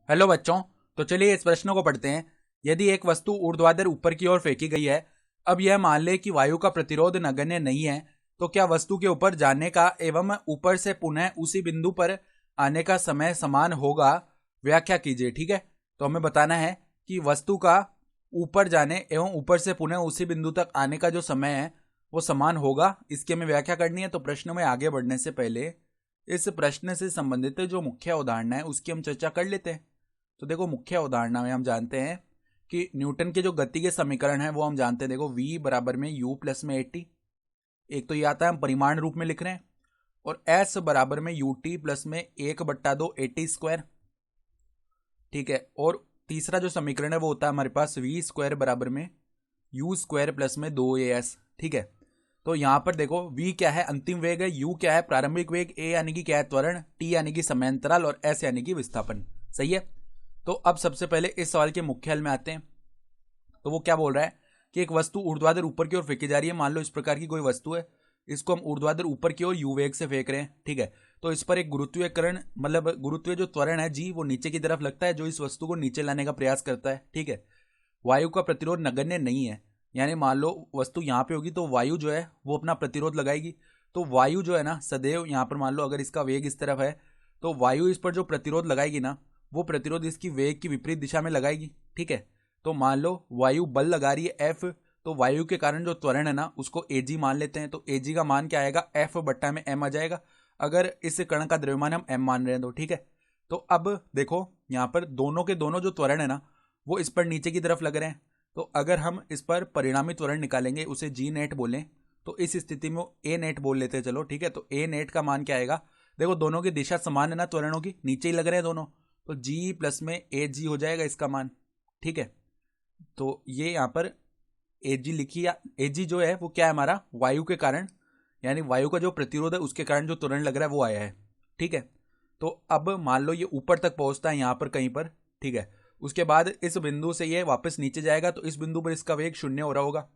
Hello बच्चों। तो चलिए इस प्रश्न को पढ़ते हैं। यदि एक वस्तु ऊर्ध्वाधर ऊपर की ओर फेंकी गई है, अब यह मान ले कि वायु का प्रतिरोध नगण्य नहीं है, तो क्या वस्तु के ऊपर जाने का एवं ऊपर से पुनः उसी बिंदु पर आने का समय समान होगा? व्याख्या कीजिए। ठीक है, तो हमें बताना है कि वस्तु का ऊपर जाने एवं ऊपर से पुनः उसी बिंदु तक आने का जो समय है वो समान होगा। इसकी हमें व्याख्या करनी है। तो प्रश्न में आगे बढ़ने से पहले इस प्रश्न से संबंधित जो मुख्य उदाहरण है उसकी हम चर्चा कर लेते हैं। तो देखो, मुख्य उदाहरण में हम जानते हैं कि न्यूटन के जो गति के समीकरण है वो हम जानते हैं। देखो, v बराबर में u प्लस में एटी, एक तो ये आता है, हम परिमाण रूप में लिख रहे हैं। और s बराबर में यू टी प्लस में 1/2 एटी स्क्वायर। ठीक है, और तीसरा जो समीकरण है वो होता है हमारे पास v स्क्वायर बराबर में u स्क्वायर प्लस में 2as। ठीक है, तो यहां पर देखो, v क्या है? अंतिम वेग है। u क्या है? प्रारंभिक वेग। a यानी कि क्या है? त्वरण। t यानी कि समयांतराल। और s यानी कि विस्थापन। सही है। तो अब सबसे पहले इस सवाल के मुख्य हल में आते हैं। तो वो क्या बोल रहा है कि एक वस्तु ऊर्ध्वाधर ऊपर की ओर फेंकी जा रही है। मान लो इस प्रकार की कोई वस्तु है, इसको हम ऊर्ध्वाधर ऊपर की ओर यू वेग से फेंक रहे हैं। ठीक है, तो इस पर एक गुरुत्वीयकरण मतलब गुरुत्वीय जो त्वरण है जी, वो नीचे की तरफ लगता है, जो इस वस्तु को नीचे लाने का प्रयास करता है। ठीक है, वायु का प्रतिरोध नगण्य नहीं है, यानी मान लो वस्तु यहाँ पे होगी तो वायु जो है वो अपना प्रतिरोध लगाएगी। तो वायु जो है ना, सदैव यहाँ पर मान लो अगर इसका वेग इस तरफ है तो वायु इस पर जो प्रतिरोध लगाएगी ना, वो प्रतिरोध इसकी वेग की विपरीत दिशा में लगाएगी। ठीक है, तो मान लो वायु बल लगा रही है एफ, तो वायु के कारण जो त्वरण है ना उसको एजी मान लेते हैं। तो एजी का मान क्या आएगा? एफ बट्टा में एम आ जाएगा, अगर इस कण का द्रव्यमान हम एम मान रहे हैं तो। ठीक है, तो अब देखो यहाँ पर दोनों के दोनों जो त्वरण है ना वो इस पर नीचे की तरफ लग रहे हैं। तो अगर हम इस पर परिणामी त्वरण निकालेंगे, उसे जी नेट बोलें, तो इस स्थिति में ए नेट बोल लेते हैं। चलो ठीक है, तो ए नेट का मान क्या आएगा? देखो, दोनों की दिशा समान है ना, त्वरणों की नीचे ही लग रहे हैं दोनों, तो जी प्लस में ए जी हो जाएगा इसका मान। ठीक है, तो ये यहाँ पर ए जी लिखी, या ए जी जो है वो क्या है? हमारा वायु के कारण, यानी वायु का जो प्रतिरोध है उसके कारण जो त्वरण लग रहा है वो आया है। ठीक है, तो अब मान लो ये ऊपर तक पहुंचता है यहाँ पर कहीं पर। ठीक है, उसके बाद इस बिंदु से ये वापस नीचे जाएगा, तो इस बिंदु पर इसका वेग 0 हो रहा होगा।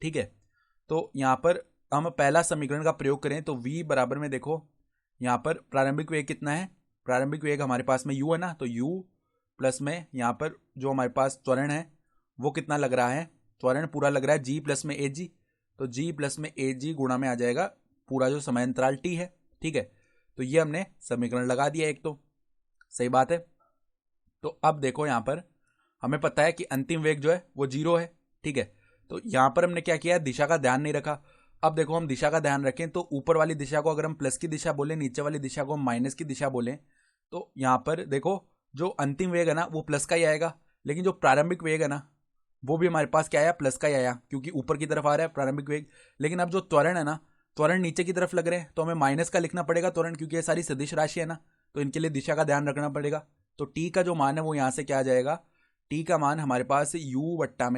ठीक है, तो यहाँ पर हम पहला समीकरण का प्रयोग करें तो v बराबर में देखो, यहाँ पर प्रारंभिक वेग कितना है? प्रारंभिक वेग हमारे पास में u है ना, तो u प्लस में यहाँ पर जो हमारे पास त्वरण है वो कितना लग रहा है? त्वरण पूरा लग रहा है g प्लस में एजी, तो g प्लस में एजी गुणा में आ जाएगा पूरा जो समयांतराल t है। ठीक है, तो ये हमने समीकरण लगा दिया एक, तो सही बात है। तो अब देखो यहाँ पर हमें पता है कि अंतिम वेग जो है वो 0 है। ठीक है, तो यहाँ पर हमने क्या किया? दिशा का ध्यान नहीं रखा। अब देखो, हम दिशा का ध्यान रखें तो ऊपर वाली दिशा को अगर हम प्लस की दिशा बोले, नीचे वाली दिशा को हम माइनस की दिशा बोलें, तो यहाँ पर देखो जो अंतिम वेग है ना वो प्लस का ही आएगा, लेकिन जो प्रारंभिक वेग है ना वो भी हमारे पास क्या आया? प्लस का ही आया, क्योंकि ऊपर की तरफ आ रहा है प्रारंभिक वेग। लेकिन अब जो त्वरण है ना, त्वरण नीचे की तरफ लग रहे हैं, तो हमें माइनस का लिखना पड़ेगा त्वरण, क्योंकि ये सारी सदिश राशि है ना, तो इनके लिए दिशा का ध्यान रखना पड़ेगा। तो टी का जो मान है वो यहाँ से क्या आ जाएगा? टी का मान हमारे पास यू बट्टा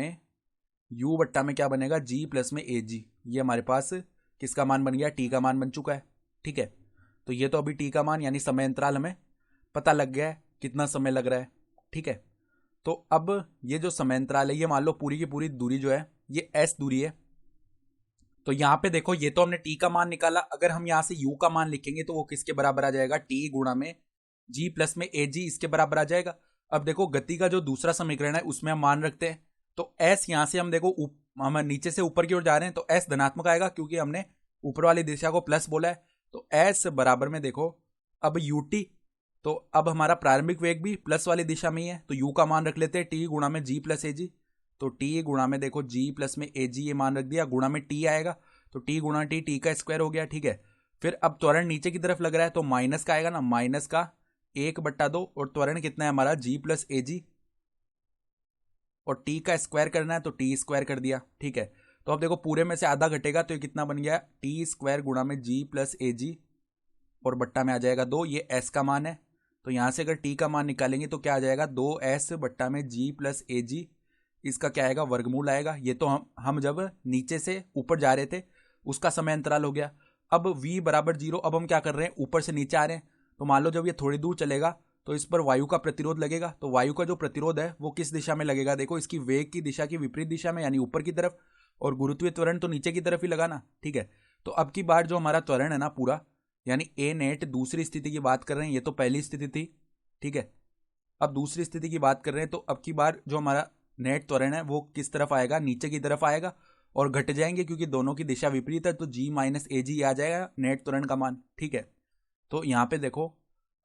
में क्या बनेगा? जी प्लस में ए जी। ये हमारे पास किसका मान बन गया? टी का मान बन चुका है। ठीक है, तो ये तो अभी टी का मान यानी समय अंतराल हमें पता लग गया है कितना समय लग रहा है। ठीक है, तो अब ये जो समय अंतराल है, ये मान लो पूरी की पूरी दूरी जो है ये एस दूरी है। तो यहाँ पे देखो, ये तो हमने टी का मान निकाला, अगर हम यहाँ से यू का मान लिखेंगे तो वो किसके बराबर आ जाएगा? टी गुणा में जी प्लस में ए जी, इसके बराबर आ जाएगा। अब देखो, गति का जो दूसरा समीकरण है उसमें हम मान रखते हैं, तो एस यहाँ से हम देखो हम नीचे से ऊपर की ओर जा रहे हैं तो एस धनात्मक आएगा, क्योंकि हमने ऊपर वाली दिशा को प्लस बोला है। तो एस बराबर में देखो अब यू टी, तो अब हमारा प्रारंभिक वेग भी प्लस वाली दिशा में ही है, तो यू का मान रख लेते हैं टी गुणा में जी प्लस ए जी। तो टी गुणा में देखो जी प्लस में ए जी, ये मान रख दिया, गुणा में टी आएगा, तो टी गुणा टी, टी का स्क्वायर हो गया। ठीक है, फिर अब त्वरण नीचे की तरफ लग रहा है तो माइनस का आएगा ना, माइनस का 1/2, और त्वरण कितना है हमारा? जी प्लस ए जी, और टी का स्क्वायर करना है तो टी स्क्वायर कर दिया। ठीक है, तो अब देखो पूरे में से आधा घटेगा तो ये कितना बन गया? टी स्क्वायर गुणा में जी प्लस ए जी, और बट्टा में आ जाएगा 2, ये एस का मान है। तो यहाँ से अगर टी का मान निकालेंगे तो क्या आ जाएगा? 2s बट्टा में जी प्लस ए जी, इसका क्या आएगा? वर्गमूल आएगा। ये तो हम जब नीचे से ऊपर जा रहे थे उसका समय अंतराल हो गया। अब v बराबर 0, अब हम क्या कर रहे हैं? ऊपर से नीचे आ रहे हैं, तो मान लो जब ये थोड़ी दूर चलेगा तो इस पर वायु का प्रतिरोध लगेगा। तो वायु का जो प्रतिरोध है वो किस दिशा में लगेगा? देखो, इसकी वेग की दिशा की विपरीत दिशा में, यानी ऊपर की तरफ, और गुरुत्वीय त्वरण तो नीचे की तरफ ही लगाना। ठीक है, तो अब की बार जो हमारा त्वरण है ना पूरा, यानी ए नेट दूसरी स्थिति की बात कर रहे हैं, ये तो पहली स्थिति थी। ठीक है, अब दूसरी स्थिति की बात कर रहे हैं, तो अब की बार जो हमारा नेट त्वरण है वो किस तरफ आएगा, नीचे की तरफ आएगा और घट जाएंगे क्योंकि दोनों की दिशा विपरीत है, तो g माइनस ए जी आ जाएगा नेट त्वरण का मान। ठीक है, तो यहाँ पे देखो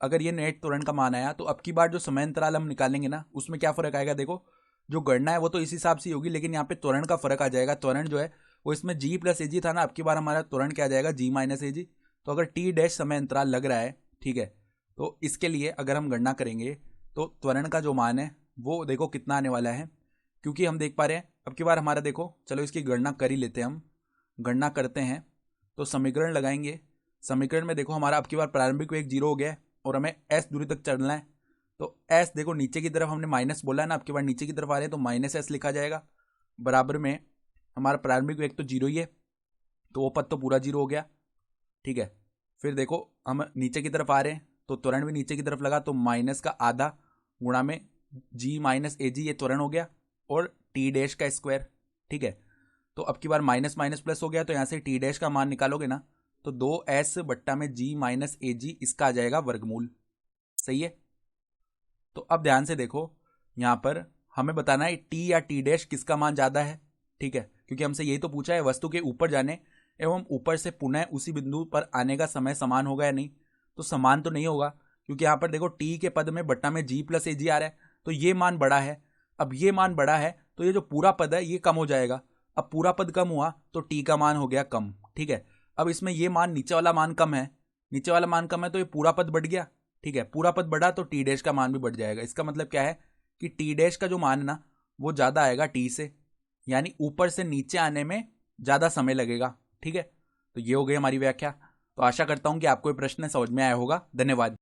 अगर ये नेट त्वरण का मान आया तो अब की बार जो समय अंतराल हम निकालेंगे ना उसमें क्या फर्क आएगा, देखो जो गणना है वो तो इस हिसाब से होगी, लेकिन यहाँ पे त्वरण का फर्क आ जाएगा। त्वरण जो है वो इसमें g प्लस ए जी था ना, अब की बार हमारा त्वरण क्या आ जाएगा, g माइनस ए जी। तो अगर t डैश समय अंतराल लग रहा है, ठीक है, तो इसके लिए अगर हम गणना करेंगे तो त्वरण का जो मान है वो देखो कितना आने वाला है, क्योंकि हम देख पा रहे हैं अब की बार हमारा, देखो चलो इसकी गणना कर ही लेते हैं, हम गणना करते हैं तो समीकरण लगाएंगे। समीकरण में देखो हमारा अब की बार प्रारंभिक वेग 0 हो गया है और हमें s दूरी तक चलना है, तो s देखो नीचे की तरफ हमने माइनस बोला है ना, अब की बार नीचे की तरफ आ रहे हैं तो माइनस s लिखा जाएगा। बराबर में हमारा प्रारंभिक वेग तो 0 ही है, तो वो पद तो पूरा 0 हो गया। ठीक है, फिर देखो हम नीचे की तरफ आ रहे हैं तो त्वरण भी नीचे की तरफ लगा, तो माइनस का आधा गुणा में g माइनस ए जी, ये त्वरण हो गया, और t डैश का स्क्वायर। ठीक है, तो अब की बार माइनस माइनस प्लस हो गया, तो यहाँ से t डैश का मान निकालोगे ना तो 2s बट्टा में g माइनस ए जी, इसका आ जाएगा वर्गमूल। सही है, तो अब ध्यान से देखो यहाँ पर हमें बताना है t या t डैश किसका मान ज़्यादा है। ठीक है, क्योंकि हमसे यही तो पूछा है, वस्तु के ऊपर जाने एवं ऊपर से पुनः उसी बिंदु पर आने का समय समान होगा या नहीं, तो समान तो नहीं होगा, क्योंकि यहाँ पर देखो t के पद में बट्टा में g प्लस ए जी आ रहा है, तो ये मान बड़ा है। अब ये मान बड़ा है तो ये जो पूरा पद है ये कम हो जाएगा। अब पूरा पद कम हुआ तो t का मान हो गया कम। ठीक है, अब इसमें ये मान नीचे वाला मान कम है, नीचे वाला मान कम है तो ये पूरा पद बढ़ गया। ठीक है, पूरा पद बढ़ा तो टी डैश का मान भी बढ़ जाएगा। इसका मतलब क्या है कि टी डैश का जो मान है ना वो ज़्यादा आएगा टी से, यानी ऊपर से नीचे आने में ज़्यादा समय लगेगा। ठीक है, तो ये हो गई हमारी व्याख्या। तो आशा करता हूँ कि आपको ये प्रश्न समझ में आया होगा। धन्यवाद।